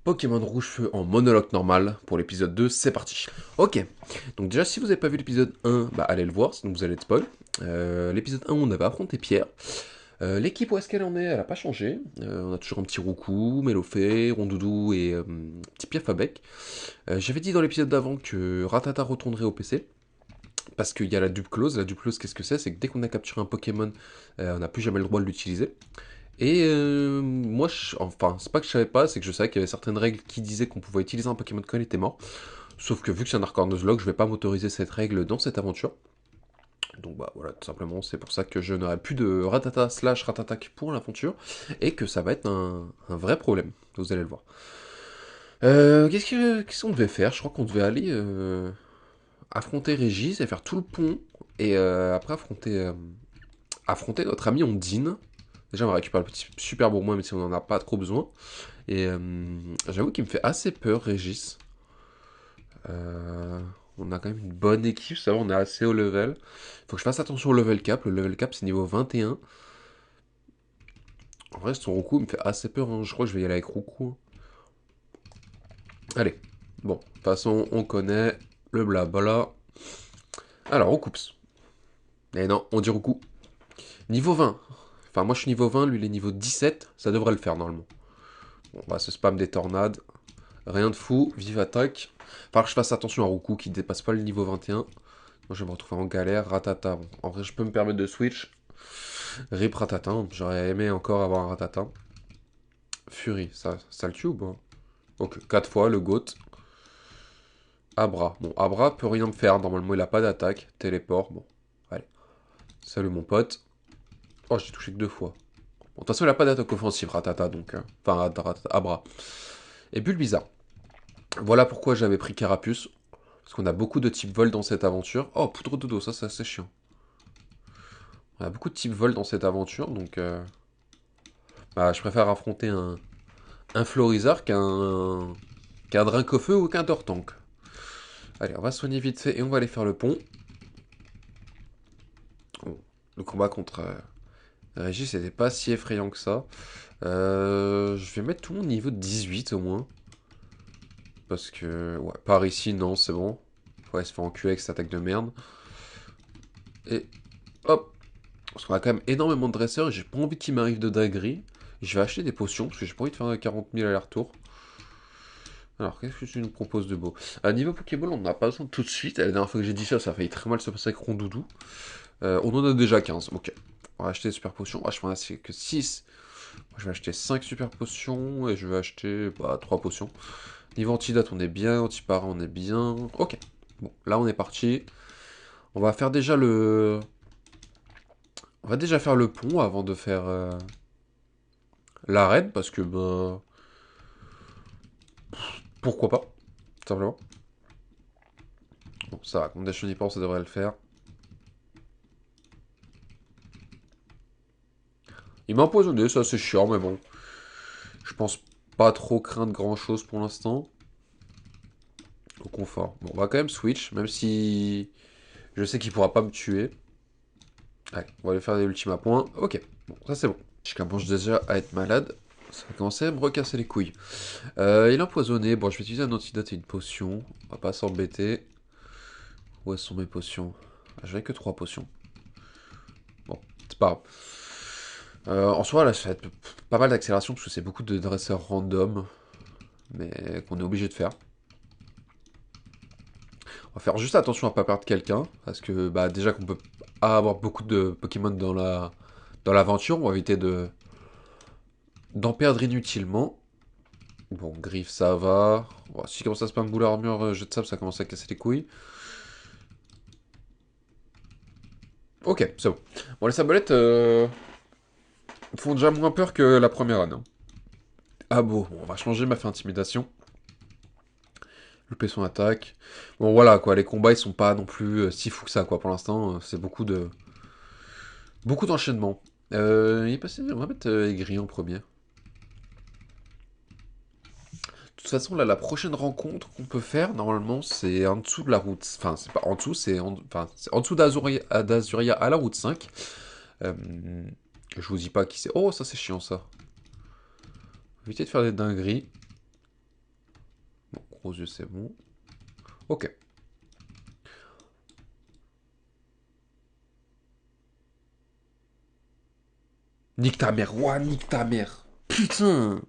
Pokémon Rouge-Feu en monologue normal pour l'épisode 2, c'est parti. Ok, donc déjà si vous n'avez pas vu l'épisode 1, bah allez le voir, sinon vous allez être spoil. L'épisode 1, on avait affronté Pierre. L'équipe, où est-ce qu'elle en est? Elle a pas changé. On a toujours un petit Roucou, Mélofée, Rondoudou et petit Pierre Fabec. J'avais dit dans l'épisode d'avant que Ratata retournerait au PC. Parce qu'il y a la dupe close. La dupe close, qu'est-ce que c'est? C'est que dès qu'on a capturé un Pokémon, on n'a plus jamais le droit de l'utiliser. Et moi, enfin, c'est pas que je savais pas, c'est que je savais qu'il y avait certaines règles qui disaient qu'on pouvait utiliser un Pokémon quand il était mort. Sauf que vu que c'est un Arc Nuzlocke, je vais pas m'autoriser cette règle dans cette aventure. Donc bah voilà, tout simplement, c'est pour ça que je n'aurai plus de Ratata slash Ratatak pour l'aventure, et que ça va être un vrai problème, vous allez le voir. Qu'est-ce qu'on devait faire? Je crois qu'on devait aller affronter Régis et faire tout le pont, et après affronter notre ami Ondine. Déjà, on va récupérer le petit super bourmoin, mais si on en a pas trop besoin. Et j'avoue qu'il me fait assez peur, Régis. Euh, on a quand même une bonne équipe, ça va, on est assez haut level. Faut que je fasse attention au level cap. Le level cap, c'est niveau 21. En vrai, son Roucou, il me fait assez peur, hein. Je crois que je vais y aller avec Roucou. Allez. Bon, de toute façon, on connaît le blabla. Alors, on coupe. Eh non, on dit Roucou. Niveau 20. Enfin, moi, je suis niveau 20, lui, il est niveau 17. Ça devrait le faire, normalement. Bon, bah, ce spam des tornades. Rien de fou, vive attaque. Falloir que je fasse attention à Roucou qui dépasse pas le niveau 21. Moi je vais me retrouver en galère. Ratata. Bon, en vrai je peux me permettre de switch. Rip Ratata. J'aurais aimé encore avoir un Ratata. Fury, ça le tue ou pas? Ok, 4 fois le GOAT. Abra. Bon, Abra peut rien me faire. Normalement il a pas d'attaque. Téléport. Bon, allez. Salut mon pote. Oh, j'ai touché que 2 fois. Bon, de toute façon il a pas d'attaque offensive Ratata donc. Enfin, Ratata, Abra. Et Bulbizarre. Voilà pourquoi j'avais pris Carapuce. Parce qu'on a beaucoup de types vol dans cette aventure. Oh, poudre de dos, ça c'est assez chiant. On a beaucoup de types vol dans cette aventure, donc bah, je préfère affronter un Florizard qu'un Drinkofeu ou qu'un Tortank. Allez, on va soigner vite fait et on va aller faire le pont. Bon, le combat contre Régis n'était pas si effrayant que ça. Je vais mettre tout mon niveau de 18 au moins. Parce que, ouais, par ici, non, c'est bon. Ouais, se faire enculer avec cette attaque de merde. Et hop. Parce qu'on a quand même énormément de dresseurs et j'ai pas envie qu'il m'arrive de dinguerie. Je vais acheter des potions parce que j'ai pas envie de faire 40 000 allers-retours. Alors, qu'est-ce que tu nous proposes de beau? À niveau Pokéball, on n'en a pas besoin tout de suite. La dernière fois que j'ai dit ça, ça a failli très mal se passer avec Rondoudou. On en a déjà 15. Ok. On va acheter des super potions. Ah, je pense que que 6. Je vais acheter 5 super potions et je vais acheter 3 potions. Niveau antidote, on est bien. Antipara, on est bien. Ok. Bon, là, on est parti. On va faire déjà le... On va déjà faire le pont avant de faire l'arène parce que, bah... Pourquoi pas, tout simplement. Bon, ça va. Condition Hyper, ça devrait le faire. Il m'a empoisonné, ça c'est chiant, mais bon. Je pense pas trop craindre grand chose pour l'instant. Au confort. Bon, on va quand même switch, même si je sais qu'il pourra pas me tuer. Allez, on va aller faire des ultimes points. Ok, bon, ça c'est bon. Je commence déjà à être malade. Ça va commencer à me recasser les couilles. Il est empoisonné. Bon, je vais utiliser un antidote et une potion. On va pas s'embêter. Où sont mes potions? Ah, j'avais que 3 potions. Bon, c'est pas grave. En soi, là, ça va être pas mal d'accélération parce que c'est beaucoup de dresseurs random, mais qu'on est obligé de faire. On va faire juste attention à pas perdre quelqu'un, parce que bah, déjà qu'on peut avoir beaucoup de Pokémon dans l'aventure, on va éviter d'en perdre inutilement. Bon, Griffe, ça va. Bon, si commence à spam boule armure, jet de sable, ça commence à casser les couilles. Ok, c'est bon. Bon, les sabolettes font déjà moins peur que la première année, hein. Ah bon, on va changer ma fin intimidation. Louper son attaque. Bon voilà quoi, les combats ils sont pas non plus si fous que ça quoi pour l'instant, c'est beaucoup d'enchaînements. Il est passé, on va mettre Aigri en premier. De toute façon là la prochaine rencontre qu'on peut faire normalement c'est en dessous de la route, enfin c'est pas en dessous, c'est en dessous d'Azuria à la route 5. Euh, je vous dis pas qui c'est. Oh ça c'est chiant ça. Évitez de faire des dingueries. gros yeux, c'est bon. Ok. Nique ta mère, ouah, nique ta mère. Putain.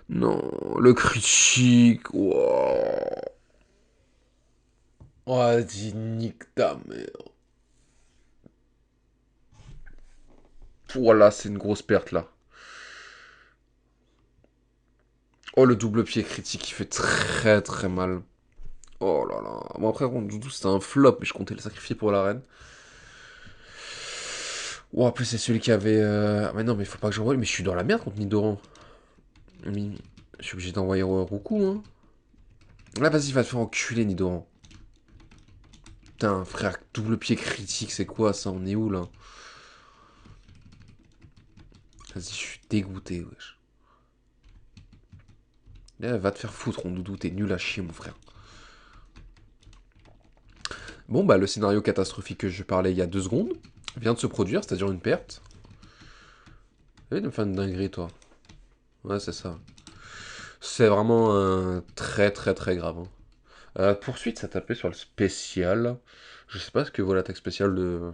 Non, le critique, ouah. Oh, dis nique ta mère. Voilà, c'est une grosse perte là. Oh, le double pied critique, il fait très très mal. Oh là là. Bon, après, Rondoudou, c'était un flop, mais je comptais le sacrifier pour la reine. Oh, en plus, c'est celui qui avait. Ah, mais non, mais faut pas que j'envoie. Mais je suis dans la merde contre Nidoran. Mais je suis obligé d'envoyer Roku, hein. Là, vas-y, va te faire enculer, Nidoran. Putain, frère, double pied critique, c'est quoi ça? On est où là? Vas-y, je suis dégoûté, wesh. Va te faire foutre, Rondoudou, t'es nul à chier, mon frère. Bon, bah, le scénario catastrophique que je parlais il y a 2 secondes vient de se produire, c'est-à-dire une perte. T'as de me faire une dinguerie, toi. Ouais, c'est ça. C'est vraiment très très très grave, hein. Poursuite, ça tapait sur le spécial. Je sais pas ce que vaut l'attaque spéciale de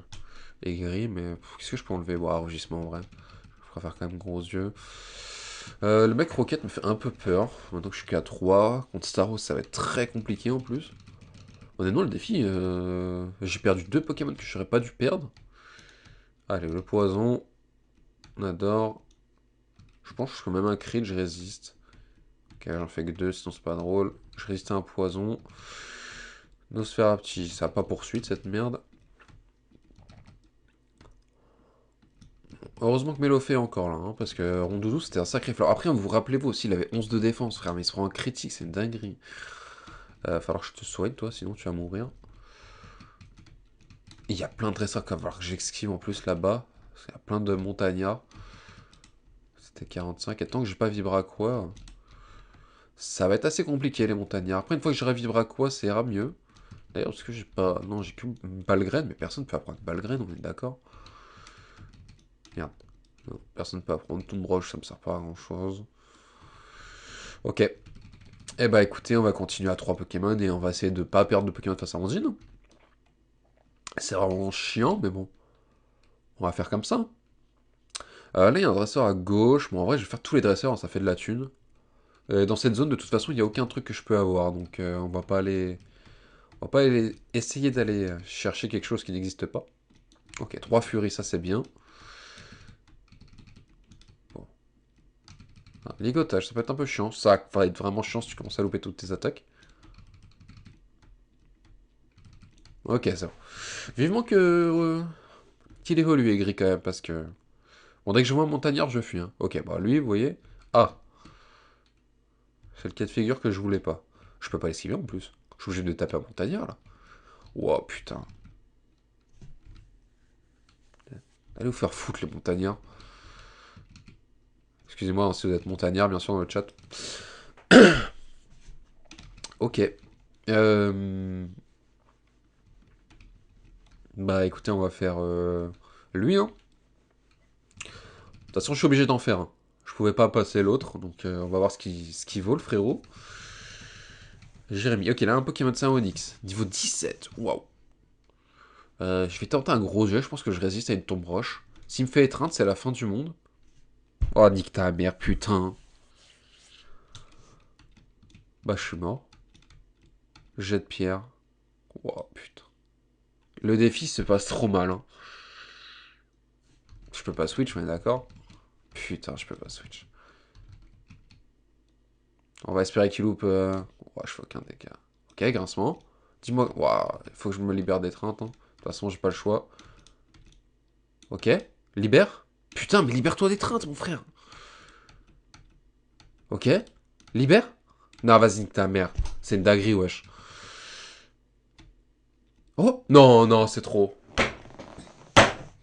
Aigri, mais qu'est-ce que je peux enlever? Bon, rugissement en vrai. Je préfère quand même gros yeux. Le mec Rocket me fait un peu peur. Maintenant que je suis qu'à 3. Contre Staros, ça va être très compliqué en plus. Honnêtement, le défi, j'ai perdu 2 Pokémon que je n'aurais pas dû perdre. Allez, le poison. On adore. Je pense que je fais même un crit, je résiste. Ok, j'en fais que 2, sinon c'est pas drôle. Je résiste à un poison. Nosferapti, ça n'a pas poursuite cette merde. Heureusement que Mélophée est encore là, hein, parce que Rondoudou c'était un sacré fleur. Après, vous rappelez-vous aussi, il avait 11 de défense, frère, mais il se prend un critique, c'est une dinguerie. Falloir que je te soigne, toi, sinon tu vas mourir. Il y a plein de dresseurs qu'il va falloir que j'esquive en plus là-bas. Il y a plein de montagnards. C'était 45. Et tant que j'ai pas Vibraqua, ça va être assez compliqué les montagnards. Après, une fois que j'aurai Vibraqua, ça ira mieux. D'ailleurs, parce que j'ai pas. Non, j'ai que Balgraine, mais personne ne peut apprendre Balgraine, on est d'accord. Merde. Non, personne ne peut apprendre Tombroche, ça me sert pas à grand chose. Ok. Eh bah écoutez, on va continuer à 3 Pokémon et on va essayer de pas perdre de Pokémon face à Ondine. C'est vraiment chiant, mais bon. On va faire comme ça. Là, il y a un dresseur à gauche. Bon, en vrai, je vais faire tous les dresseurs, hein, ça fait de la thune. Dans cette zone, de toute façon, il n'y a aucun truc que je peux avoir. Donc, on va pas aller. On va pas essayer d'aller chercher quelque chose qui n'existe pas. Ok, 3 furies, ça c'est bien. Bon. Ah, ligotage, ça peut être un peu chiant. Ça va être vraiment chiant si tu commences à louper toutes tes attaques. Ok, c'est bon. Vivement que. Qu'il évolue, Aigri, quand même, parce que. Bon, dès que je vois un montagnard, je fuis, hein. Ok, bah lui, vous voyez. Ah, c'est le cas de figure que je voulais pas. Je peux pas l'esquiver en plus. Je suis obligé de taper un montagnard là. Wow, putain. Allez vous faire foutre les montagnards. Excusez-moi hein, si vous êtes montagnard, bien sûr, dans le chat. Ok. Bah écoutez, on va faire lui, hein. De toute façon, je suis obligé d'en faire un. Je pouvais pas passer l'autre, donc on va voir ce qu'il vaut, le frérot. Jérémy. Ok, là, un Pokémon Saint Onyx. Niveau 17. Waouh. Je vais tenter un gros jet. Je pense que je résiste à une tombe roche. S'il me fait étreindre, c'est la fin du monde. Oh, nique ta mère, putain. Bah, je suis mort. Jet de pierre. Wow, putain. Le défi se passe trop mal, hein. Je peux pas switch, on est d'accord? Putain, je peux pas switch. On va espérer qu'il loupe. Ouais, je fais aucun dégât. Ok, grincement. Dis-moi. Waouh, il faut que je me libère d'étreinte, hein. De toute façon, j'ai pas le choix. Ok. Libère. Putain, mais libère-toi d'étreinte, mon frère. Ok. Libère. Non, vas-y, nique ta mère. C'est une dinguerie, wesh. Oh non, non, c'est trop.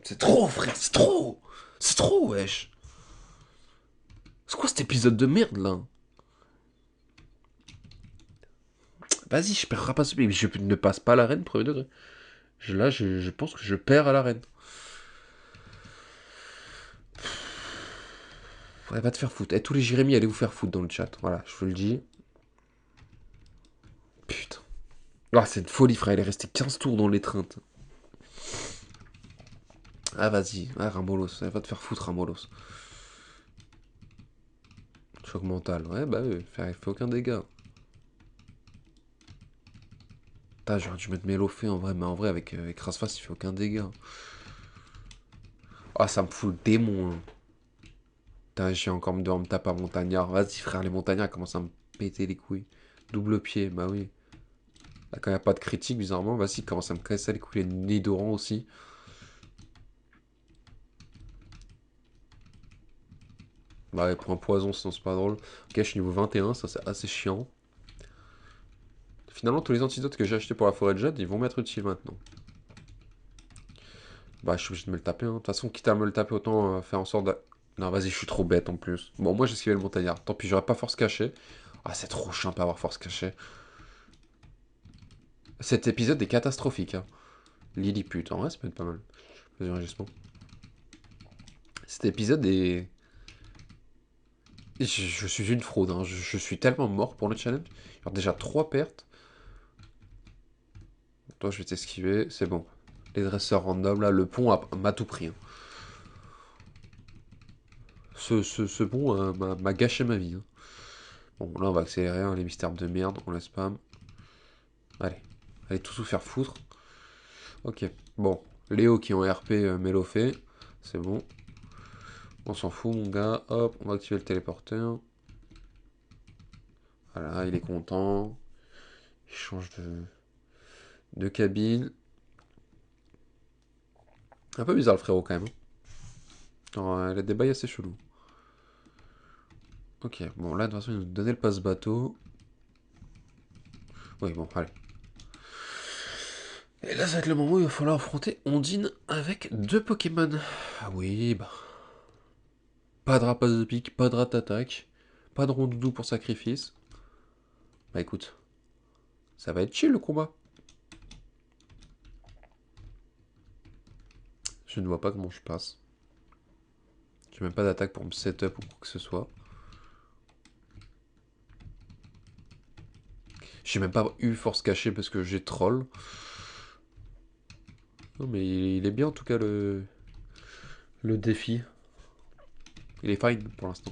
C'est trop, frère, c'est trop. C'est trop, wesh. C'est quoi cet épisode de merde, là? Vas-y, je perds pas ce... Mais je ne passe pas à l'arène, premier degré. Là, je pense que je perds à l'arène. Ouais, va te faire foutre. Eh, tous les Jérémy, allez vous faire foutre dans le chat. Voilà, je vous le dis. putain. Ah, c'est une folie, frère. Il est resté 15 tours dans l'étreinte. Ah, vas-y. Ah, Rambolos. Va te faire foutre, Rambolos. Choc mental. Ouais, bah, il fait aucun dégât. Putain, j'aurais dû mettre Mélofée en vrai, mais en vrai, avec Rasfas, il fait aucun dégât. Ah, ça me fout le démon. Hein. Putain, j'ai encore devoir me taper à Montagnard. Vas-y, frère, les Montagnards commencent à me péter les couilles. Double pied, bah oui. Là, quand il n'y a pas de critique, bizarrement, vas-y, il commence à me casser les couilles. Les Nidoran aussi. Bah, ouais, pour un poison, sinon c'est pas drôle. Ok, je suis niveau 21, ça c'est assez chiant. Finalement, tous les antidotes que j'ai achetés pour la forêt de jade, ils vont m'être utiles maintenant. Bah, je suis obligé de me le taper. Hein. De toute façon, quitte à me le taper, autant faire en sorte de. Non, vas-y, je suis trop bête en plus. Bon, moi j'ai esquivé le montagnard. Tant pis, j'aurais pas force cachée. Ah, c'est trop chiant pas avoir force cachée. Cet épisode est catastrophique. Hein. Lilliput, en vrai, ça peut être pas mal. Vas-y, enregistrement. Cet épisode est. Je suis une fraude. Hein. Je suis tellement mort pour le challenge. Alors, déjà 3 pertes. Toi, je vais t'esquiver. C'est bon. Les dresseurs random, là, le pont m'a tout pris. Hein. Ce pont m'a gâché ma vie. Hein. Bon, là, on va accélérer. Hein, les mystères de merde. On laisse spam. Allez. Allez, tout faire foutre. Ok. Bon. Léo qui est en RP Mélofée. C'est bon. On s'en fout, mon gars. Hop, on va activer le téléporteur. Voilà, il est content. Il change de cabine. Un peu bizarre le frérot quand même. Alors, il a des bails assez chelous. Ok, bon là de toute façon il nous donnait le passe-bateau. Oui, bon, allez. Et là ça va être le moment où il va falloir affronter Ondine avec 2 Pokémon. Ah oui, bah. Pas de rapace de pique, pas de ratattaque, pas de rondoudou pour sacrifice. Bah écoute, ça va être chill le combat. Je ne vois pas comment je passe. J'ai même pas d'attaque pour me setup ou quoi que ce soit. J'ai même pas eu force cachée parce que j'ai troll. Non mais il est bien en tout cas le défi. Il est fine pour l'instant.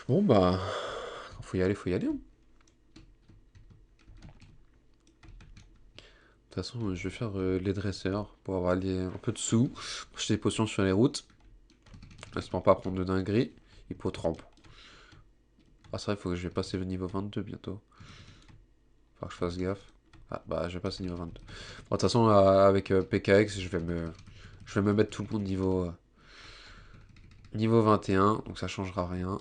Bon bah, faut y aller, faut y aller. Hein. De toute façon, je vais faire les dresseurs pour avoir un peu de sous, pour acheter des potions sur les routes. J'espère pas prendre de dinguerie. Hippotrempe. Ah, c'est vrai, il faut que je vais passer le niveau 22 bientôt. Faut que je fasse gaffe. Ah, bah, je vais passer niveau 22. Bon, de toute façon, avec PKX, je vais me mettre tout le monde niveau 21, donc ça changera rien.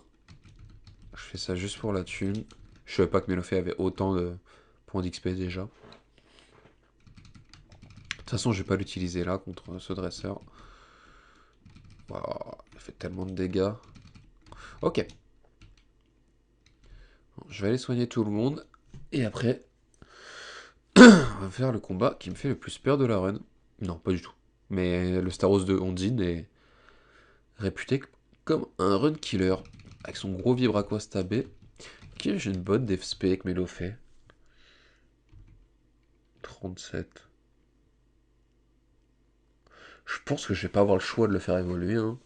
Je fais ça juste pour la thune. Je savais pas que Melofé avait autant de points d'XP déjà. De toute façon, je vais pas l'utiliser là contre ce dresseur. Wow, il fait tellement de dégâts. Ok. Bon, je vais aller soigner tout le monde. Et après, on va faire le combat qui me fait le plus peur de la run. Non, pas du tout. Mais le Staros de Ondine est réputé comme un run killer. Avec son gros Vibraquois stabé. Qui j'ai une bonne DFSP avec Mélofé. 37. Je pense que je vais pas avoir le choix de le faire évoluer. Hein.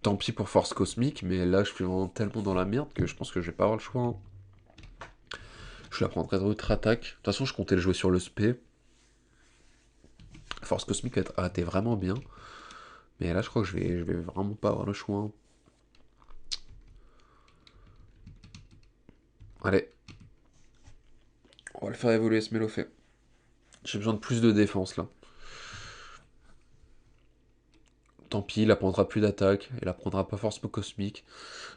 Tant pis pour Force Cosmique, mais là je suis vraiment tellement dans la merde que je pense que je vais pas avoir le choix. Hein. Je la prendrai de contre-attaque. De toute façon, je comptais le jouer sur le SP. Force Cosmique a été vraiment bien. Mais là, je crois que je vais vraiment pas avoir le choix. Hein. Allez. On va le faire évoluer ce Mélofé. J'ai besoin de plus de défense là. Tant pis, il apprendra plus d'attaque. Il apprendra pas force cosmique.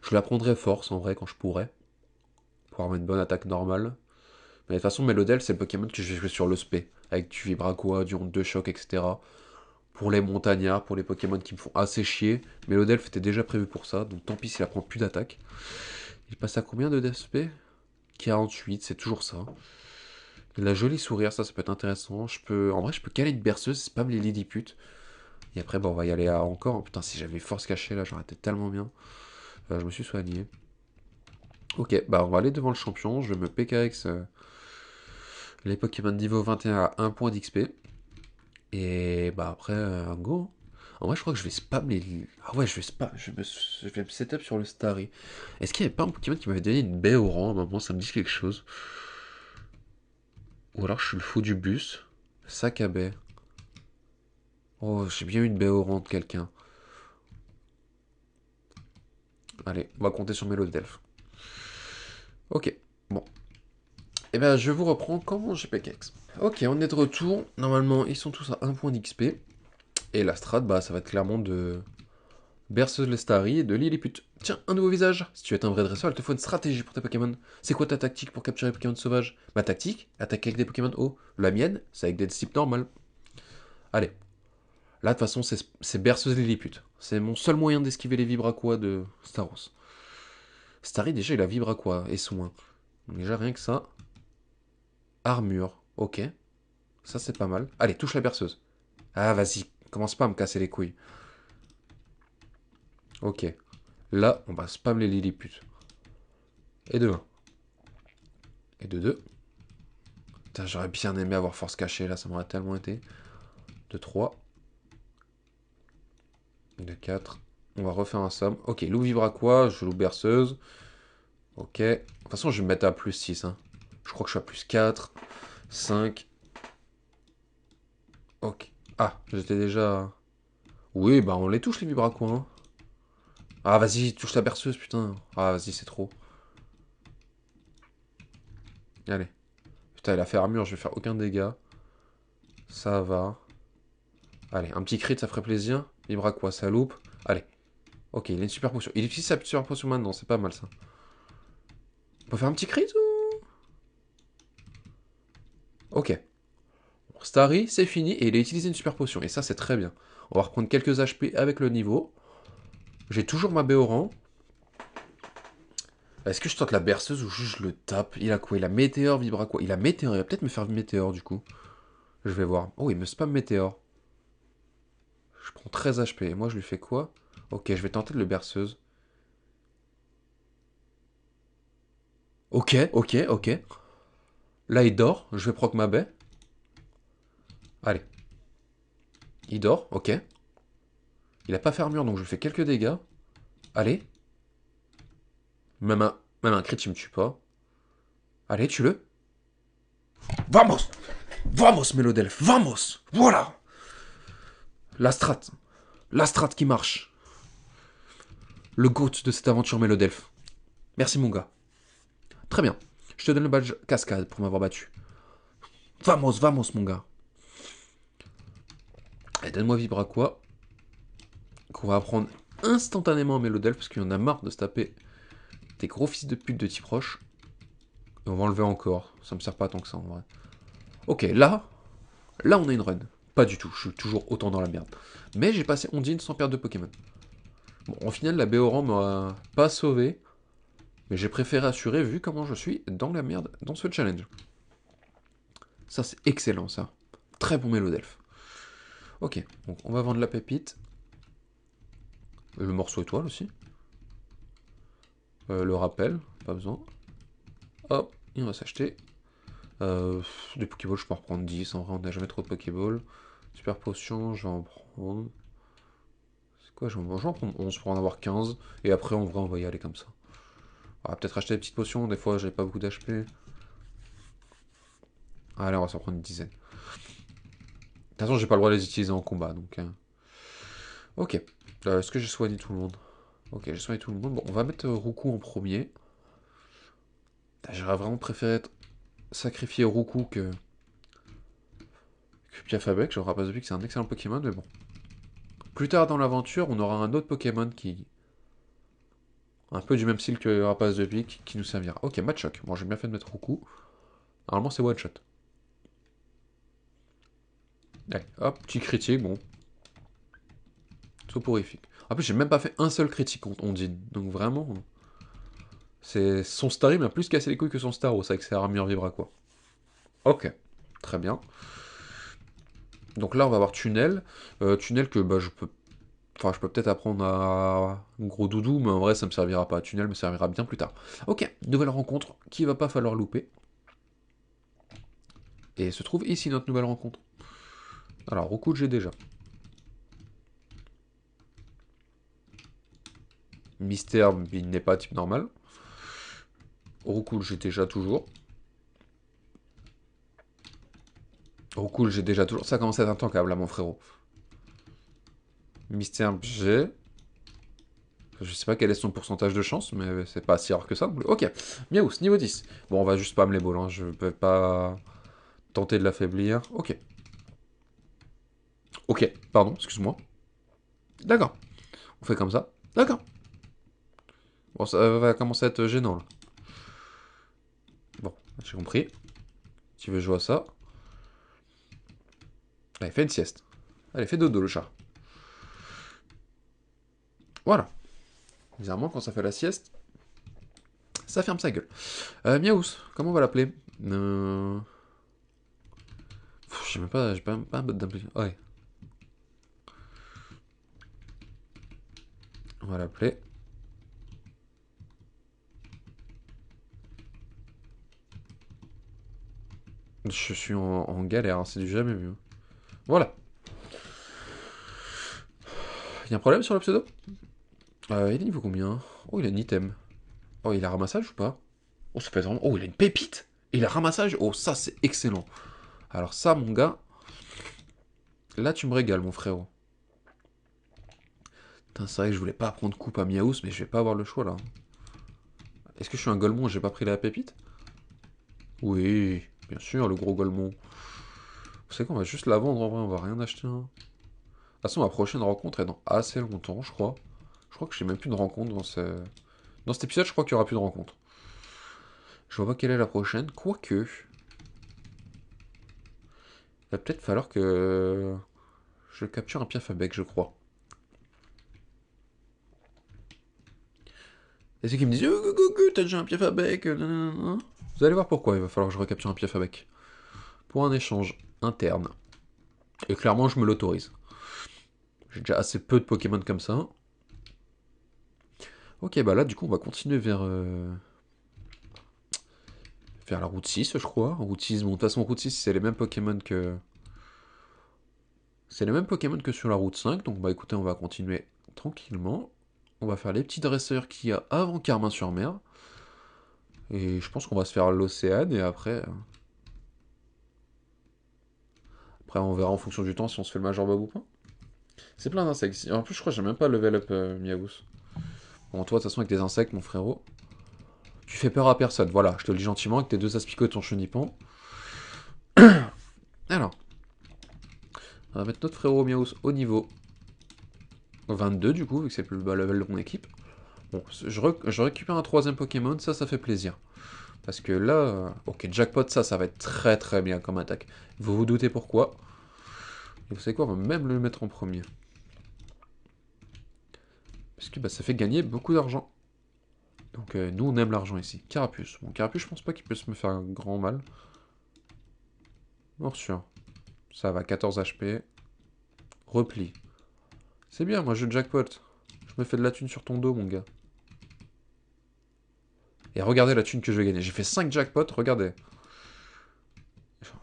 Je l'apprendrai force en vrai quand je pourrai. Pour avoir une bonne attaque normale. Mais de toute façon, Melodel, c'est le Pokémon que je vais jouer sur le SP. Avec du Vibraquois, du Honte de Choc, etc. Pour les montagnards, pour les Pokémon qui me font assez chier. Mélodel était déjà prévu pour ça. Donc tant pis s'il apprend plus d'attaque. Il passe à combien de DSP 48, c'est toujours ça. La jolie sourire, ça peut être intéressant. En vrai, je peux caler une berceuse, spam les Lilliput. Et après, bon, on va y aller à encore. Putain, si j'avais force cachée là, j'aurais été tellement bien. Je me suis soigné. Ok, bah on va aller devant le champion. Je vais me PKX les Pokémon niveau 21 à 1 point d'XP. Et bah après, go. En vrai, je crois que je vais spam les. Ah ouais, je vais spam. Je vais me setup sur le Starry. Est-ce qu'il n'y avait pas un Pokémon qui m'avait donné une baie au rang à un moment? Ça me dit quelque chose. Ou alors je suis le fou du bus. Sac à baie. Oh, j'ai bien eu une baie au rang de quelqu'un. Allez, on va compter sur Mélodelph. Ok, bon. Et ben, je vous reprends quand mon GPKX. Ok, on est de retour. Normalement, ils sont tous à 1 point d'XP. Et la strat, bah, ça va être clairement de Berceuse Lestari et de Lilliput. Tiens, un nouveau visage. Si tu es un vrai dresseur, il te faut une stratégie pour tes Pokémon. C'est quoi ta tactique pour capturer les Pokémon sauvages? Ma tactique? Attaquer avec des Pokémon hauts. La mienne, c'est avec des types normales. Allez. Là, de toute façon, c'est Berceuse Lilliput. C'est mon seul moyen d'esquiver les Vibraquois de Staros. Starry, déjà, il a Vibraquois et soin. Déjà, rien que ça. Armure. Ok. Ça, c'est pas mal. Allez, touche la berceuse. Ah, vas-y. Commence pas à me casser les couilles. Ok. Là, on va spam les Lilliput. Et de 1. Et de 2. Putain, j'aurais bien aimé avoir force cachée, là, ça m'aurait tellement été. De 3. De 4. On va refaire un somme. Ok, loup Vibraquois, je loue berceuse. Ok. De toute façon, je vais me mettre à plus 6. Hein. Je crois que je suis à plus 4. 5. Ok. Ah, j'étais déjà... Oui, bah on les touche, les Vibraquois. Hein. Ah, vas-y, touche la berceuse, putain. Ah, vas-y, c'est trop. Allez. Putain, il a fait armure, je vais faire aucun dégât. Ça va. Allez, un petit crit, ça ferait plaisir. Vibraquois, ça loupe. Allez. Ok, il a une super potion. Il utilise sa super potion maintenant, c'est pas mal ça. On peut faire un petit crit ou... Ok. Starry, c'est fini et il a utilisé une super potion. Et ça, c'est très bien. On va reprendre quelques HP avec le niveau. J'ai toujours ma Béoran. Est-ce que je tente la berceuse ou juste je le tape? Il a quoi? Il a météore, vibra quoi? Il a météore. Il va peut-être me faire météore du coup. Je vais voir. Oh, il me spam météore. Je prends 13 HP. Et moi, je lui fais quoi? Ok, je vais tenter de le berceuse. Ok, ok, ok. Là, il dort. Je vais proc ma baie. Allez. Il dort, ok. Il a pas fait armure, donc je lui fais quelques dégâts. Allez. Même un crit, il me tue pas. Allez, tue-le. Vamos! Vamos, Mélodelph! Vamos! Voilà! La strat. La strat qui marche. Le GOAT de cette aventure, Mélodelph. Merci, mon gars. Très bien. Je te donne le badge cascade pour m'avoir battu. Vamos, vamos, mon gars. Et donne-moi Vibraquois. Qu'on va apprendre instantanément à Mélodelph parce qu'il y en a marre de se taper des gros fils de pute de type roche. Et on va enlever encore. Ça me sert pas tant que ça en vrai. Ok, là on a une run. Pas du tout, je suis toujours autant dans la merde. Mais j'ai passé Ondine sans perdre de Pokémon. Bon, au final, la Béoran m'a pas sauvé. Mais j'ai préféré assurer vu comment je suis dans la merde dans ce challenge. Ça, c'est excellent, ça. Très bon Mélodelph. Ok, donc on va vendre la pépite. Le morceau étoile aussi. Le rappel, pas besoin. Hop, et on va s'acheter. Des Pokéballs, je peux en reprendre 10. En vrai, on n'a jamais trop de Pokéballs. Super potion, je vais en prendre. C'est quoi? Je vais en prendre 11 pour en avoir 15. Et après, en vrai, on va y aller comme ça. On va peut-être acheter des petites potions. Des fois, j'ai pas beaucoup d'HP. Allez, on va s'en prendre une dizaine. De toute façon, j'ai pas le droit de les utiliser en combat. Donc, ok. Est-ce que j'ai soigné tout le monde? Ok, j'ai soigné tout le monde. Bon, on va mettre Roukou en premier. J'aurais vraiment préféré sacrifier Roukou que Piafabec. J'aurais pas vu que c'est un excellent Pokémon, mais bon. Plus tard dans l'aventure, on aura un autre Pokémon qui... Un peu du même style que Rapace de Pique, qui nous servira. Ok, Machoc. Bon, j'ai bien fait de mettre Roukou. Normalement, c'est one shot. Allez, hop, petit critique, bon. Soporifique. En plus, j'ai même pas fait un seul critique contre Ondine. Donc vraiment... C'est son Starry m'a plus cassé les couilles que son Staros avec ses armures vibra quoi. Ok, très bien. Donc là, on va avoir Tunnel. Tunnel que bah, je peux Enfin, je peux peut-être apprendre à gros doudou, mais en vrai, ça me servira pas. Tunnel me servira bien plus tard. Ok, nouvelle rencontre qu'il va pas falloir louper. Et se trouve ici notre nouvelle rencontre. Alors, Roukoul, j'ai déjà. Mystère, il n'est pas type normal. Roukoul, j'ai déjà toujours. Roukoul, j'ai déjà toujours. Ça commence à être intankable, là, mon frérot. Mystère, j'ai. Je sais pas quel est son pourcentage de chance, mais c'est pas si rare que ça. Ok, Miaous, niveau 10. Bon, on va juste spam les balles, hein. Je peux pas tenter de l'affaiblir. Ok. Ok, pardon, excuse-moi. D'accord. On fait comme ça. D'accord. Bon, ça va commencer à être gênant, là. Bon, j'ai compris. Tu veux jouer à ça. Allez, fais une sieste. Allez, fais dodo, le chat. Voilà. Bizarrement, quand ça fait la sieste, ça ferme sa gueule. Miaous, comment on va l'appeler Je sais même pas, j'ai pas un bot d'appeler. Ouais. On va l'appeler. Je suis en galère, hein, c'est du jamais vu. Voilà. Y'a un problème sur le pseudo il est niveau combien? Oh, il a un item. Oh, il a ramassage ou pas? Oh, ça peut être vraiment... Oh, il a une pépite. Et il a ramassage. Oh, ça, c'est excellent. Alors ça, mon gars... Là, tu me régales, mon frérot. Putain, c'est vrai que je voulais pas prendre coupe à Miaous, mais je vais pas avoir le choix, là. Est-ce que je suis un Golemon et j'ai pas pris la pépite? Oui, bien sûr, le gros Golemon. Vous savez qu'on va juste la vendre, en vrai, on va rien acheter, hein. De toute façon, ma prochaine rencontre est dans assez longtemps, je crois. Je crois que j'ai même plus de rencontre dans ce... Dans cet épisode, je crois qu'il y aura plus de rencontre. Je vois pas quelle est la prochaine, quoique... Il va peut-être falloir que... Je capture un Piafabec, je crois. Et ceux qui me disent t'as déjà un Piafabec, vous allez voir pourquoi il va falloir que je recapture un Piafabec. Pour un échange interne. Et clairement, je me l'autorise. J'ai déjà assez peu de Pokémon comme ça. Ok, bah là, du coup, on va continuer vers la route 6, je crois. Route 6, bon, de toute façon, route 6, c'est les mêmes Pokémon que... C'est les mêmes Pokémon que sur la route 5, donc bah écoutez, on va continuer tranquillement. On va faire les petits dresseurs qu'il y a avant Carmin-sur-Mer. Et je pense qu'on va se faire l'Océane, et après... Après, on verra en fonction du temps si on se fait le Major Bob ou pas. C'est plein d'insectes. En plus, je crois que j'ai même pas level up Miaous. Bon, toi, de toute façon, avec tes insectes, mon frérot, tu fais peur à personne. Voilà, je te le dis gentiment, avec tes deux aspicots et ton chenipan. Alors, on va mettre notre frérot Miaous au niveau 22, du coup, vu que c'est le plus bas level de mon équipe. Bon, je récupère un troisième Pokémon, ça fait plaisir. Parce que là, ok, Jackpot, ça va être très très bien comme attaque. Vous vous doutez pourquoi. Et vous savez quoi, on va même le mettre en premier. Parce que bah, ça fait gagner beaucoup d'argent. Donc nous, on aime l'argent ici. Carapuce. Bon, Carapuce, je pense pas qu'il puisse me faire un grand mal. Morsure. Ça va, 14 HP. Repli. C'est bien, moi je jackpot. Je me fais de la thune sur ton dos, mon gars. Et regardez la thune que je vais gagner. J'ai fait 5 jackpots, regardez.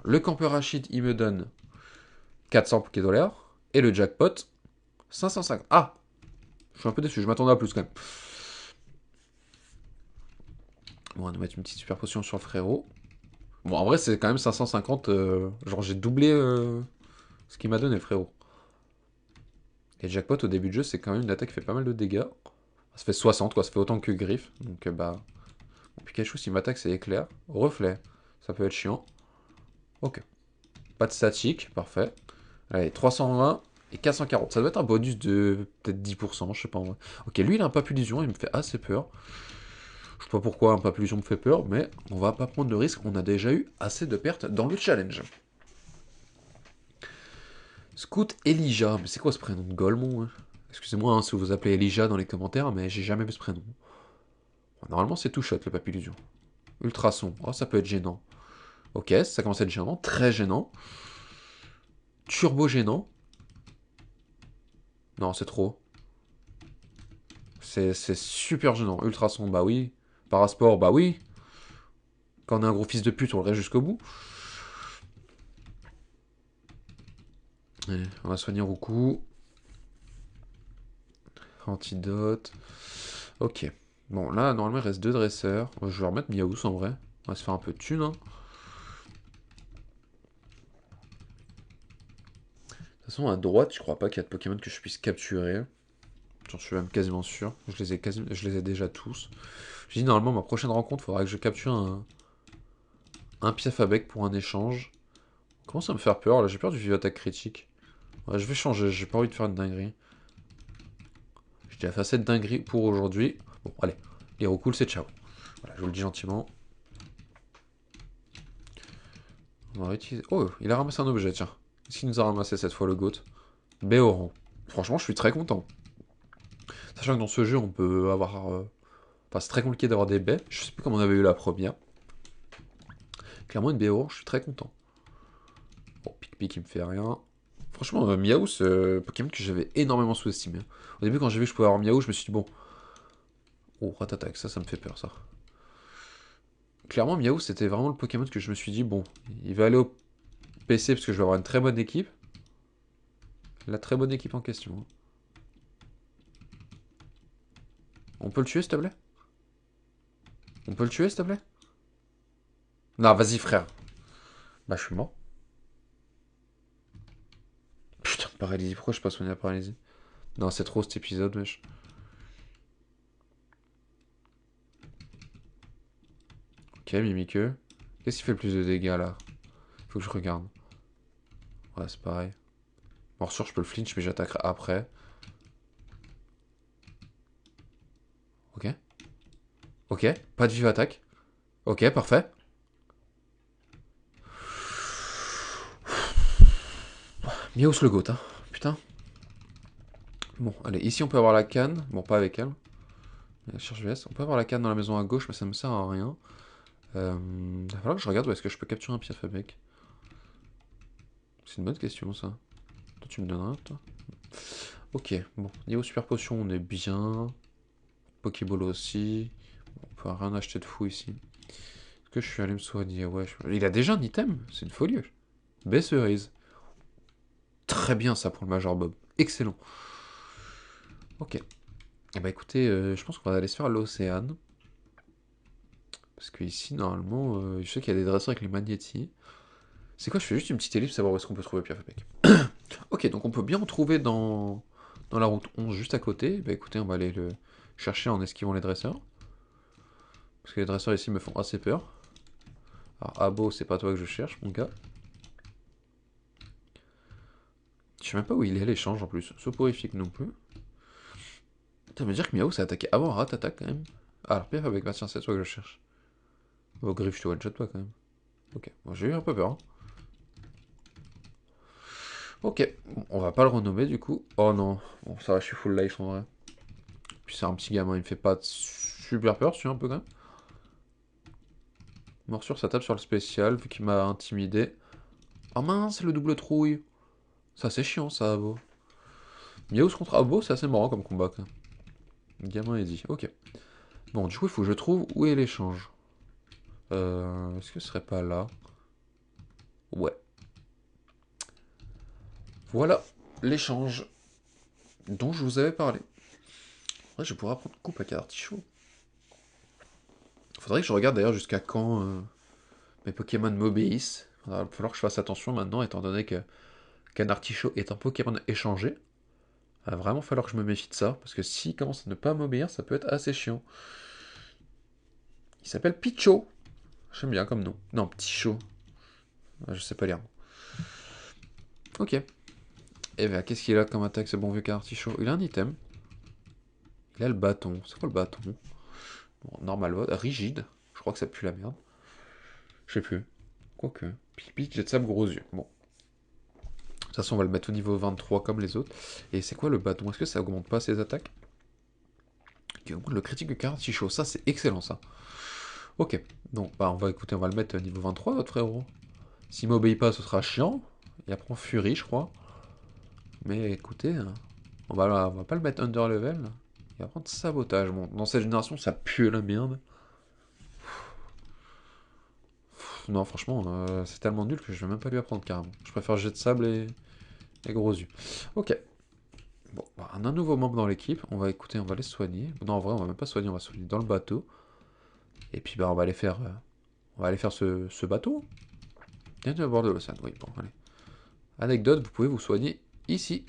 Le campeur Rachid, il me donne 400 $. Et le jackpot, 550. Ah, je suis un peu déçu, je m'attendais à plus quand même. Bon, on va mettre une petite super potion sur le frérot. Bon, en vrai, c'est quand même 550. Genre, j'ai doublé ce qu'il m'a donné, le frérot. Et jackpot, au début de jeu, c'est quand même une attaque qui fait pas mal de dégâts. Ça fait 60, quoi. Ça fait autant que Griffe. Donc, bah... Mon Pikachu, s'il m'attaque, c'est éclair. Reflet. Ça peut être chiant. Ok. Pas de statique. Parfait. Allez, 320 et 440. Ça doit être un bonus de peut-être 10%, je sais pas en vrai. Ok, lui, il a un Papillusion. Il me fait assez peur. Je sais pas pourquoi un Papillusion me fait peur, mais on va pas prendre de risque. On a déjà eu assez de pertes dans le challenge. Scout Elijah. Mais c'est quoi ce prénom de Golemon, hein? Excusez-moi si vous vous appelez Elijah dans les commentaires, mais j'ai jamais vu ce prénom. Normalement, c'est tout shot le Papillusion. Ultrason. Oh, ça peut être gênant. Ok, ça commence à être gênant. Très gênant. Turbo gênant. Non, c'est trop. C'est super gênant. Ultrason, bah oui. Parasport, bah oui. Quand on est un gros fils de pute, on le reste jusqu'au bout. Allez, on va soigner Roukou. Antidote. Ok. Bon, là, normalement, il reste 2 dresseurs. Je vais remettre Miaous en vrai. On va se faire un peu de thunes. Hein. De toute façon, à droite, je crois pas qu'il y a de Pokémon que je puisse capturer. J'en suis même quasiment sûr. Je les ai déjà tous. Je dis normalement, ma prochaine rencontre, il faudra que je capture un Piafabec pour un échange. Comment ça me faire peur là? J'ai peur du vive attaque critique. Ouais, je vais changer, j'ai pas envie de faire une dinguerie. J'ai déjà fait assez de dinguerie pour aujourd'hui. Bon, allez, les cool, c'est ciao. Voilà, je vous le dis gentiment. On va réutiliser. Oh, il a ramassé un objet, tiens. Qu'est-ce qu'il nous a ramassé cette fois, le GOAT? Béoran. Franchement, je suis très content. Sachant que dans ce jeu, on peut avoir. Enfin, c'est très compliqué d'avoir des baies. Je sais plus comment on avait eu la première. Clairement, une Béoran, je suis très content. Bon, Pic-Pic, il me fait rien. Franchement, Miaou, c'est Pokémon que j'avais énormément sous-estimé. Au début, quand j'ai vu que je pouvais avoir Miaou, je me suis dit, bon. Oh, Ratatak, ça me fait peur, ça. Clairement, Miaou, c'était vraiment le Pokémon que je me suis dit, bon, il va aller au PC parce que je vais avoir une très bonne équipe. La très bonne équipe en question. Hein. On peut le tuer, s'il te plaît? On peut le tuer, s'il te plaît? Non, vas-y, frère. Bah, je suis mort. Putain, paralysie. Pourquoi je passe soigner la paralysie? Non, c'est trop cet épisode, wesh. Ok, Mimiqueux. Qu'est-ce qui fait le plus de dégâts, là? Faut que je regarde. Ouais, c'est pareil. Morsure, je peux le flinch, mais j'attaquerai après. Ok. Ok, pas de vive attaque. Ok, parfait. Miaus le goat, hein. Putain. Bon, allez, ici on peut avoir la canne. Bon, pas avec elle. La charge VS. On peut avoir la canne dans la maison à gauche, mais ça me sert à rien. Il va falloir que je regarde où est-ce que je peux capturer un Piafabec. C'est une bonne question, ça. Toi, tu me donneras, toi. Ok, bon. Niveau super potion, on est bien. Pokéball aussi. Bon, on peut rien acheter de fou ici. Est-ce que je suis allé me soigner? Ouais, il a déjà un item. C'est une folie. Baie cerise. Très bien, ça, pour le Major Bob. Excellent. Ok. Eh bah écoutez, je pense qu'on va aller se faire l'Océane. Parce que ici, normalement, je sais qu'il y a des dresseurs avec les magnétis. C'est quoi? Je fais juste une petite ellipse pour savoir où est-ce qu'on peut trouver Piafabec. Ok, donc on peut bien en trouver dans la route 11 juste à côté. Bah écoutez, on va aller le chercher en esquivant les dresseurs. Parce que les dresseurs ici me font assez peur. Alors Abo, c'est pas toi que je cherche, mon gars. Je sais même pas où il est l'échange en plus. Soporifique non plus. Ça veut dire que Miaou s'est attaqué avant Ratata quand même. Ah, alors Piafabec, bah tiens, c'est toi que je cherche. Oh, Griffe, je te one-shot pas quand même. Ok, bon, j'ai eu un peu peur. Hein. Ok, bon, on va pas le renommer du coup. Oh non, bon ça va, je suis full life en vrai. Puis c'est un petit gamin, il me fait pas super peur, tu un peu quand même. Morsure, ça tape sur le spécial, vu qu'il m'a intimidé. Oh mince, c'est le double trouille. Ça c'est chiant ça, Abo. Miaous contre Abo, c'est assez marrant comme combat quand même. Le gamin est dit, ok. Bon, du coup, il faut que je trouve où est l'échange. Est-ce que ce serait pas là? Ouais. Voilà l'échange dont je vous avais parlé. Ouais, je pourrais apprendre coupe à artichaut. Faudrait que je regarde d'ailleurs jusqu'à quand mes Pokémon m'obéissent. Il va falloir que je fasse attention maintenant, étant donné que qu'un artichaut est un Pokémon échangé. Il va vraiment falloir que je me méfie de ça, parce que s'il commence à ne pas m'obéir, ça peut être assez chiant. Il s'appelle Picho. J'aime bien comme nom. Non, Petit Chaud. Je sais pas lire. Ok. Et bien, qu'est-ce qu'il a comme attaque, ce bon vieux artichaut? Il a un item. Il a le bâton. C'est quoi le bâton? Bon, normal vote. Rigide. Je crois que ça pue la merde. Je sais plus. Quoique. Pipi, jet de sable, gros yeux. Bon. De toute façon, on va le mettre au niveau 23 comme les autres. Et c'est quoi le bâton? Est-ce que ça augmente pas ses attaques? Qui augmente le critique de artichaut. Ça, c'est excellent, ça. Ok. Donc, bah, on va écouter, on va le mettre au niveau 23, votre frérot. S'il m'obéit pas, ce sera chiant. Il apprend Fury, je crois. Mais écoutez, on va pas le mettre under level. Il va prendre sabotage. Bon, dans cette génération, ça pue la merde. Non, franchement, c'est tellement nul que je vais même pas lui apprendre carrément. Je préfère jet de sable et gros yeux. Ok. Bon, bah, on a un nouveau membre dans l'équipe. On va écouter, on va les soigner. Non, en vrai, on va même pas soigner, on va soigner dans le bateau. Et puis, bah, on va aller faire, ce bateau. Bienvenue à bord de l'océan. Oui, bon, allez. Anecdote, vous pouvez vous soigner ici.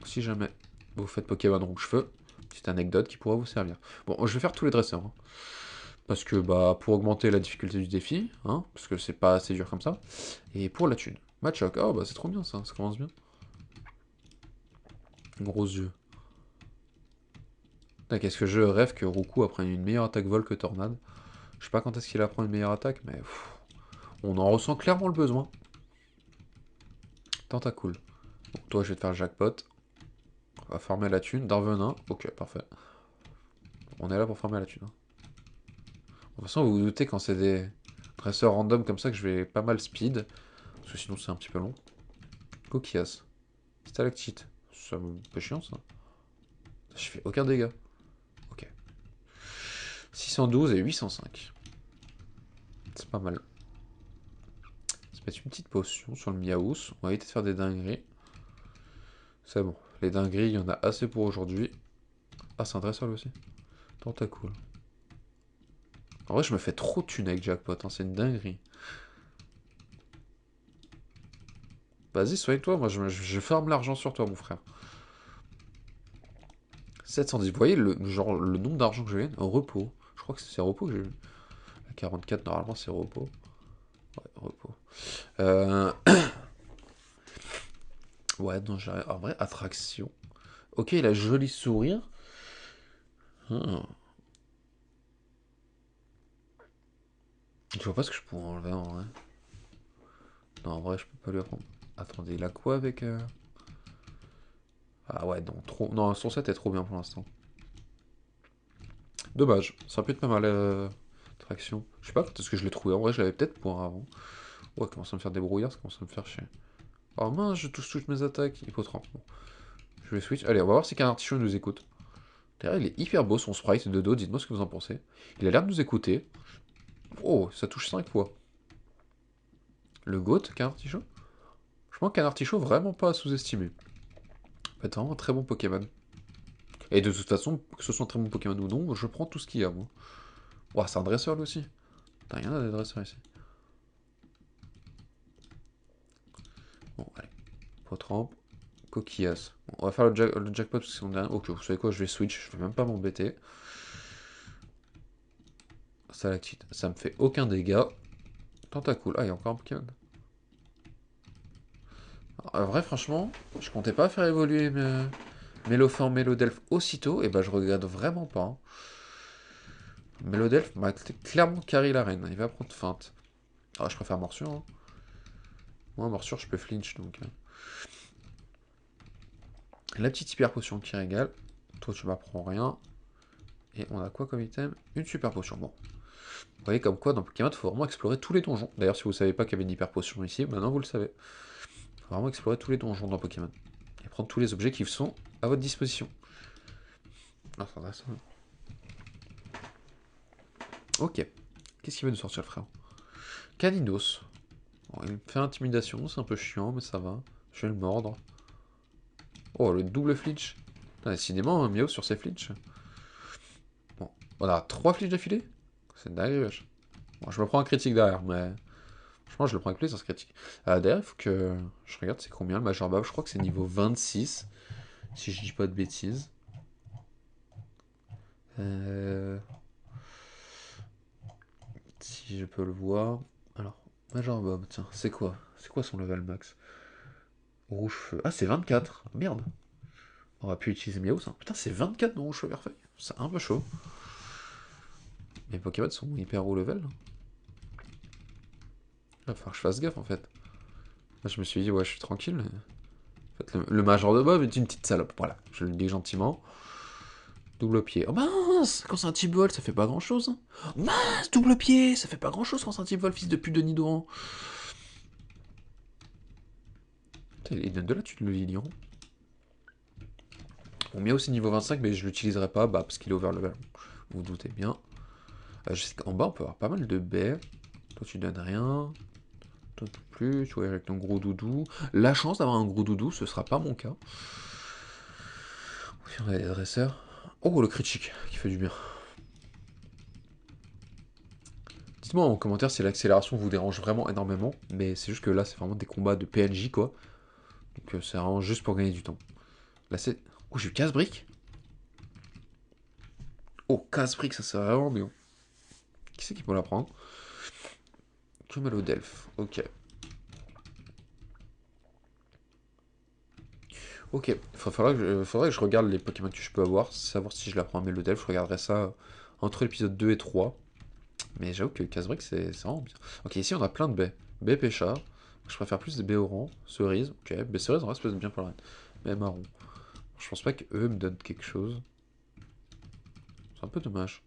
Si jamais vous faites Pokémon Rouge-Feu. Petite anecdote qui pourra vous servir. Bon, je vais faire tous les dresseurs. Hein. Parce que, bah, pour augmenter la difficulté du défi, hein, parce que c'est pas assez dur comme ça. Et pour la thune. Machoc, oh, bah, c'est trop bien ça commence bien. Gros yeux. Qu'est-ce que je rêve que Roku apprenne une meilleure attaque vol que Tornade. Je sais pas quand est-ce qu'il apprend une meilleure attaque, mais on en ressent clairement le besoin. Tentacool. Bon, toi, je vais te faire jackpot. On va farmer la thune. Darvenin. Ok, parfait. On est là pour farmer la thune. Hein. De toute façon, vous vous doutez quand c'est des dresseurs random comme ça que je vais pas mal speed. Parce que sinon, c'est un petit peu long. Coquillas. Stalactite. C'est un peu chiant ça. Je fais aucun dégât. Ok. 612 et 805. C'est pas mal. On va mettre une petite potion sur le Miaous. On va éviter de faire des dingueries. C'est bon. Les dingueries, il y en a assez pour aujourd'hui. Ah, c'est un dresseur lui aussi. Tentacool. En vrai, je me fais trop de thunes avec Jackpot. Hein. C'est une dinguerie. Vas-y, soigne-toi. Moi, je farme l'argent sur toi, mon frère. 710. Vous voyez le nombre d'argent que je gagne au repos. Je crois que c'est repos que j'ai eu. La 44, normalement, c'est repos. Ouais, repos. Ouais, non, j'ai en vrai, attraction. Ok, il a joli sourire. Hmm. Je vois pas ce que je pourrais enlever en vrai. Non, en vrai, je peux pas lui apprendre. Attendez, il a quoi avec. Ah ouais, non, trop. Non, son set est trop bien pour l'instant. Dommage, ça peut être pas mal. Traction. Je sais pas quand est-ce que je l'ai trouvé. En vrai, je l'avais peut-être pour avant. Ouais, commence à me faire des brouillards, ça commence à me faire chier. Oh mince, je touche toutes mes attaques. Hippotrempe. Bon. Je vais switch. Allez, on va voir si Canartichaud nous écoute. D'ailleurs, il est hyper beau son sprite de dos. Dites-moi ce que vous en pensez. Il a l'air de nous écouter. Oh, ça touche 5 fois. Le GOAT, Canartichaud. Je pense Canartichaud vraiment pas à sous-estimer. C'est vraiment un très bon Pokémon. Et de toute façon, que ce soit un très bon Pokémon ou non, je prends tout ce qu'il y a, moi. Ouah, c'est un dresseur lui aussi. Putain, il y en a des dresseurs ici. Bon, allez. Potrempe. Coquillas. Bon, on va faire le jackpot parce que c'est mon dernier. Ok, vous savez quoi, je vais switch, je vais même pas m'embêter. Stalactite, ça me fait aucun dégât. Tentacool. Ah, il y a encore un Pokémon. En vrai, franchement, je comptais pas faire évoluer Méloform, Mélodelph aussitôt, et bah je regrette vraiment pas. Hein. Mélodelph m'a clairement carry la reine, il va prendre feinte. Ah, je préfère morsure. Hein. Moi, morsure, je peux flinch donc. La petite hyper potion qui régale. Toi, tu m'apprends rien. Et on a quoi comme item? Une super potion. Bon. Vous voyez comme quoi dans Pokémon, il faut vraiment explorer tous les donjons. D'ailleurs, si vous savez pas qu'il y avait une hyper potion ici, maintenant vous le savez. Il faut vraiment explorer tous les donjons dans Pokémon. Et prendre tous les objets qui sont à votre disposition. Ah, c'est intéressant. Ok. Qu'est-ce qu'il veut nous sortir le frère? Caninos. Bon, il me fait intimidation, c'est un peu chiant, mais ça va. Je vais le mordre. Oh, le double flinch. Décidément, Miao sur ses flinch. Bon, on a 3 flinch d'affilée. C'est dingue, wesh. Bon, je me prends un critique derrière, mais... Franchement, je le prends avec plaisir, ce critique. D'ailleurs, il faut que... Je regarde, c'est combien le Major Bob? Je crois que c'est niveau 26. Si je dis pas de bêtises. Si je peux le voir... Alors, Major Bob, tiens, c'est quoi? C'est quoi son level max? Rouge feu. Ah, c'est 24. Merde. On aurait pu utiliser Miaou, ça. Putain, c'est 24 dans rouge feu vert feuille. C'est un peu chaud. Les Pokémon sont hyper haut level. Il va falloir que je fasse gaffe en fait. Là, je me suis dit, ouais, je suis tranquille. En fait, le Major de Bob est une petite salope. Voilà, je le dis gentiment. Double pied. Oh mince, quand c'est un type vol, ça fait pas grand chose. Hein. Mince, double pied, ça fait pas grand chose quand c'est un type vol, fils de pute de Nidoran. Il donne de là, tu le Lilian. Bon, Miao c'est niveau 25, mais je l'utiliserai pas, bah, parce qu'il est overlevel. Vous vous doutez bien. Je sais qu'en bas, on peut avoir pas mal de baies. Toi, tu donnes rien. Toi non plus, tu vois, avec ton gros doudou. La chance d'avoir un gros doudou, ce sera pas mon cas. Oui, on a les dresseurs. Oh, le critique, qui fait du bien. Dites-moi en commentaire si l'accélération vous dérange vraiment énormément, mais c'est juste que là, c'est vraiment des combats de PNJ, quoi. Donc c'est vraiment juste pour gagner du temps. Là, c'est... Oh, j'ai eu 15 briques. Oh, 15 briques, ça c'est vraiment bien. Qui c'est qui peut la prendre? Camelo Delph, ok. Ok, faudrait que je regarde les Pokémon que je peux avoir, savoir si je la prends à Melo Delph, je regarderai ça entre l'épisode 2 et 3. Mais j'avoue que Casbrick, c'est vraiment bien. Ok, ici on a plein de baies. Baie Pécha. Je préfère plus des baies orange. Cerise. Ok, baie cerise, en vrai, ça peut être bien pour la reine. Baie marron. Je pense pas qu'eux me donnent quelque chose. C'est un peu dommage.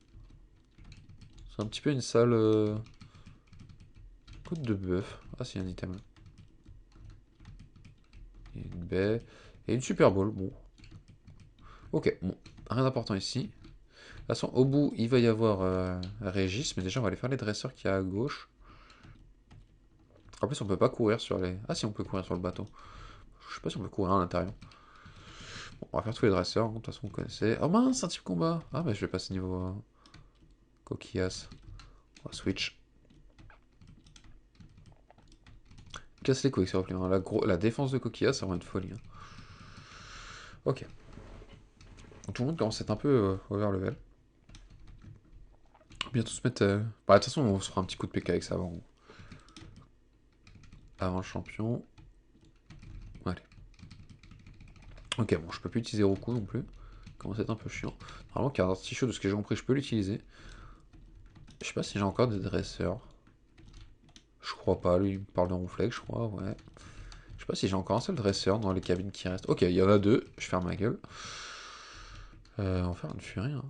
C'est un petit peu une sale côte de bœuf. Ah, c'est un item. Il y a une baie. Et une Super Bowl. Bon. Ok, bon. Rien d'important ici. De toute façon, au bout, il va y avoir Régis. Mais déjà, on va aller faire les dresseurs qu'il y a à gauche. En plus, on peut pas courir sur les... Ah si, on peut courir sur le bateau. Je sais pas si on peut courir à l'intérieur. Bon, on va faire tous les dresseurs, hein, de toute façon, vous connaissez. Oh mince, un type combat. Ah, bah je vais passer niveau coquillas. On va switch. Casse les couilles, s'il vous plaît. Hein. La défense de coquillas, c'est vraiment une folie. Hein. Ok. Donc, tout le monde commence à être un peu over level. Bientôt se mettre. Bah, de toute façon, on se fera un petit coup de PK avec ça avant le champion. Allez. Ok, bon, je peux plus utiliser Roku non plus. Ça commence à être un peu chiant. Normalement, car Artichaut, de ce que j'ai compris, je peux l'utiliser. Je sais pas si j'ai encore des dresseurs. Je crois pas, lui il me parle de ronflex, je crois, ouais. Je sais pas si j'ai encore un seul dresseur dans les cabines qui restent. Ok, il y en a deux, je ferme ma gueule. On va faire une furie. Hein.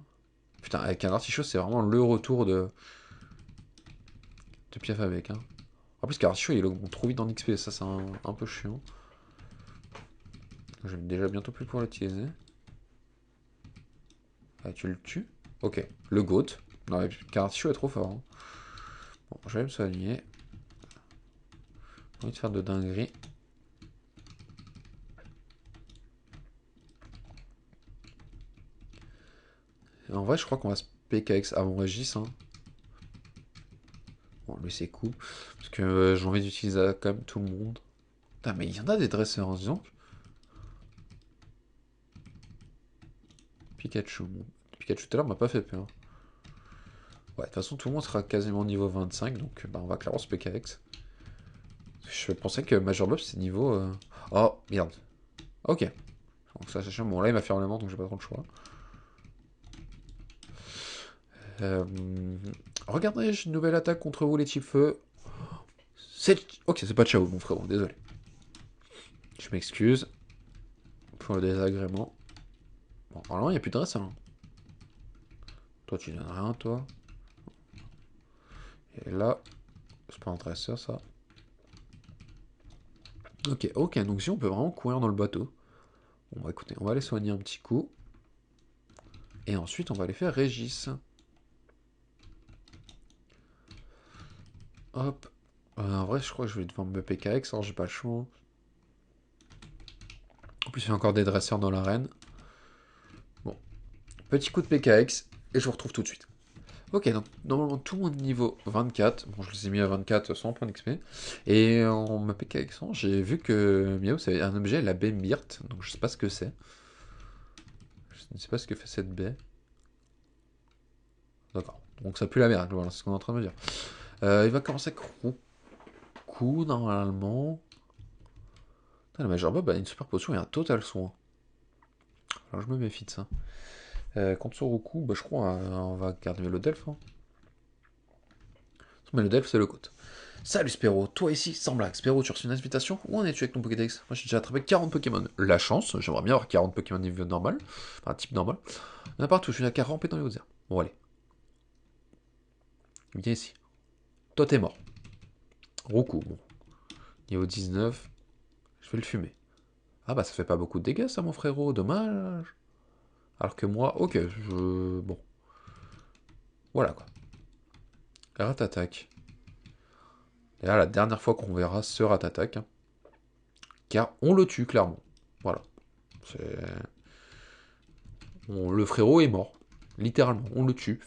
Putain, avec un artichaut, c'est vraiment le retour de Piaf avec. Hein. En plus, qu'artichaut, il augmente trop vite en XP, ça c'est un peu chiant. Je vais déjà bientôt plus pouvoir l'utiliser. Ah, tu le tues? Ok, le GOAT. Non, Cartichaut est trop fort. Hein. Bon, je vais me soigner. J'ai envie de faire de dingueries. En vrai, je crois qu'on va se PKX avant Régis. Hein. Bon, lui, c'est cool. Parce que j'ai envie d'utiliser quand même tout le monde. Putain, mais il y en a des dresseurs, hein, disons. Pikachu. Bon. Pikachu tout à l'heure m'a pas fait peur. Ouais, de toute façon, tout le monde sera quasiment niveau 25, donc bah, on va clairement se PKX. Je pensais que Major Bob c'est niveau. Oh, merde. Ok. Donc ça, c'est chiant. Bon, là, il m'a fait hurlement, donc j'ai pas trop le choix. Euh... Regardez, j'ai une nouvelle attaque contre vous, les types feu. Ok, c'est pas Chao, mon frérot, désolé. Je m'excuse pour le désagrément. Bon, normalement, il n'y a plus de dresseur. Hein. Toi, tu donnes rien, toi. Et là, c'est pas un dresseur, ça. Ok, ok, donc si on peut vraiment courir dans le bateau. Bon, bah écoutez, on va aller soigner un petit coup. Et ensuite, on va aller faire Régis. Hop. En vrai, je crois que je vais devoir me PKX, alors j'ai pas le choix. En plus, il y a encore des dresseurs dans l'arène. Bon, petit coup de PKX, et je vous retrouve tout de suite. Ok, donc normalement tout le monde niveau 24. Bon, je les ai mis à 24 sans point d'XP. Et en me PKX, j'ai vu que Miao, c'est un objet, la baie Myrte. Donc je sais pas ce que c'est. Je ne sais pas ce que fait cette baie. D'accord. Donc ça pue la merde, voilà, c'est ce qu'on est en train de me dire. Il va commencer avec Roku, normalement. Putain, le Major Bob a une super potion et un total soin. Alors je me méfie de ça. Contre Soroku, bah, je crois on va garder le Delph. Hein. Mais le Delph, c'est le côte. Salut Spéro, toi ici, sans blague. Spéro, tu as reçu une invitation? Où en es-tu avec ton Pokédex? Moi j'ai déjà attrapé 40 Pokémon. La chance, j'aimerais bien avoir 40 Pokémon niveau normal. Enfin, type normal. Il n'y en a partout, je n'ai qu'à ramper dans les hautes airs. Bon, allez. Viens ici. Toi, t'es mort. Roku, bon. Niveau 19. Je vais le fumer. Ah bah, ça fait pas beaucoup de dégâts, ça, mon frérot. Dommage. Alors que moi, ok, bon. Voilà, quoi. Ratatak. Et là, la dernière fois qu'on verra ce Ratatak, hein, car on le tue, clairement. Voilà. C'est... Le frérot est mort. Littéralement, on le tue.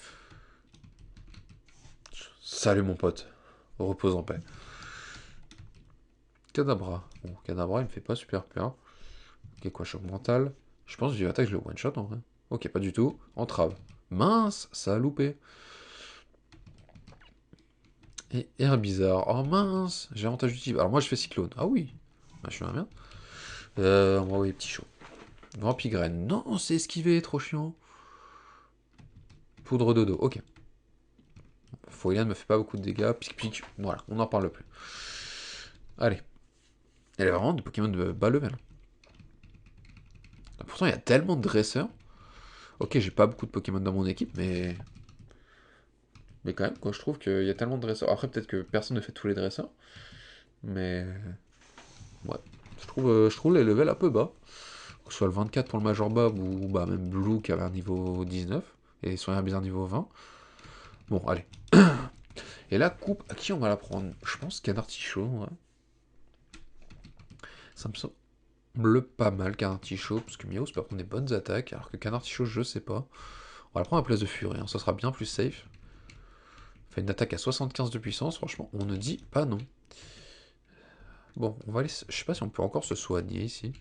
Salut mon pote. Repose en paix. Kadabra. Bon, Kadabra, il me fait pas super peur. Ok, quoi, choc mental. Je pense que j'ai attaque, je le one shot en vrai. Ok, pas du tout. Entrave. Mince, ça a loupé. Et air bizarre. Oh mince, j'ai avantage du type. Alors moi je fais cyclone. Ah oui, bah, je suis un bien. On va envoyer petit chaud. Vampigraine. Non, c'est esquivé, trop chiant. Poudre dodo, ok. Foylan me fait pas beaucoup de dégâts. Pic pic. Voilà, on n'en parle plus. Allez. Elle est vraiment des Pokémon de bas level. Pourtant il y a tellement de dresseurs. Ok, j'ai pas beaucoup de Pokémon dans mon équipe, mais. Mais quand même, quoi, je trouve qu'il y a tellement de dresseurs. Après, peut-être que personne ne fait tous les dresseurs. Mais. Ouais. Je trouve les levels un peu bas. Que ce soit le 24 pour le Major Bob ou bah, même Blue qui avait un niveau 19 et Sonia Bizarre niveau 20. Bon, allez. Et la coupe, à qui on va la prendre? Je pense Canartichaud, ouais. Ça me semble pas mal Canartichaud, parce que Miaus peut prendre des bonnes attaques, alors que Canartichaud, je sais pas. On va la prendre à la place de Fury, hein, ça sera bien plus safe. Fait une attaque à 75 de puissance, franchement, on ne dit pas non. Bon, on va aller. Je sais pas si on peut encore se soigner ici.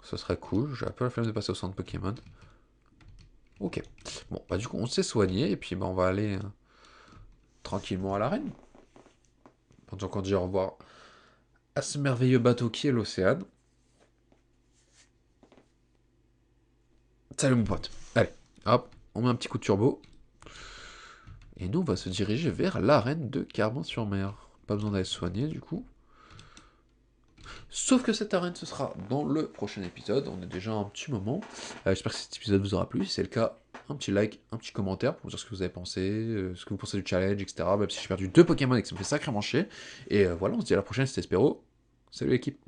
Ce serait cool, j'ai un peu la flemme de passer au centre Pokémon. Ok. Bon, bah du coup, on s'est soigné, et puis bah, on va aller tranquillement à l'arène. Pendant qu'on dit au revoir à ce merveilleux bateau qui est l'océan. Salut mon pote. Allez, hop, on met un petit coup de turbo. Et nous, on va se diriger vers l'arène de Carbon-sur-Mer. Pas besoin d'aller se soigner du coup. Sauf que cette arène, ce sera dans le prochain épisode. On est déjà un petit moment. J'espère que cet épisode vous aura plu. Si c'est le cas, un petit like, un petit commentaire pour me dire ce que vous avez pensé, ce que vous pensez du challenge, etc. Même si j'ai perdu 2 Pokémon et que ça me fait sacrément chier. Et voilà, on se dit à la prochaine, c'était Espero. Salut l'équipe.